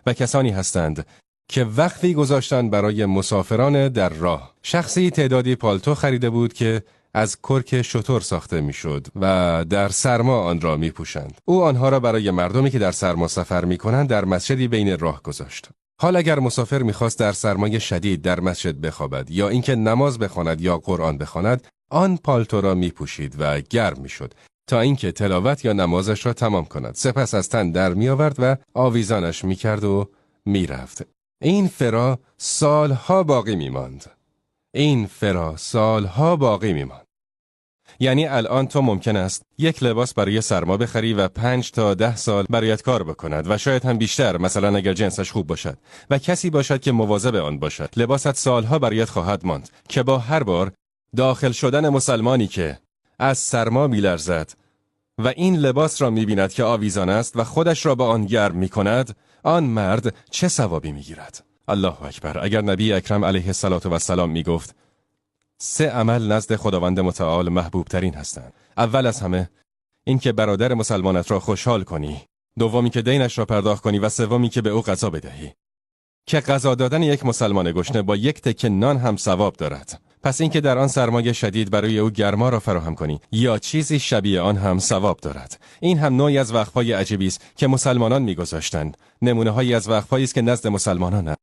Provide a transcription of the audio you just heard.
و کسانی هستند که وقفی گذاشتن برای مسافران در راه. شخصی تعدادی پالتو خریده بود که از کرک شتر ساخته میشد و در سرما آن را میپوشند. او آنها را برای مردمی که در سرما سفر میکنند در مسجدی بین راه گذاشت. حال اگر مسافر میخواست در سرمای شدید در مسجد بخوابد یا اینکه نماز بخواند یا قرآن بخواند، آن پالتو را میپوشید و گرم میشد تا اینکه تلاوت یا نمازش را تمام کند. سپس از تن در میآورد و آویزانش میکرد و میرفت. این فرا سالها باقی میماند. یعنی الان تو ممکن است یک لباس برای سرما بخری و 5 تا 10 سال برایت کار بکند و شاید هم بیشتر، مثلا اگر جنسش خوب باشد و کسی باشد که مواظب آن باشد. لباست سالها برایت خواهد ماند که با هر بار داخل شدن مسلمانی که از سرما میلرزد و این لباس را می‌بیند که آویزان است و خودش را با آن گرم می‌کند، آن مرد چه ثوابی می‌گیرد؟ الله اکبر. اگر نبی اکرم علیه السلام می‌گفت 3 عمل نزد خداوند متعال محبوب ترین هستند. اول از همه این که برادر مسلمانت را خوشحال کنی، دومی که دینش را پرداخت کنی و سومی که به او غذا بدهی. که غذا دادن یک مسلمان گشنه با یک تکه نان هم ثواب دارد. پس اینکه در آن سرمای شدید برای او گرما را فراهم کنی یا چیزی شبیه آن هم ثواب دارد. این هم نوعی از وقفهای عجیبی است که مسلمانان می‌گذاشتند. نمونه‌هایی از وقفهایی است که نزد مسلمانان است.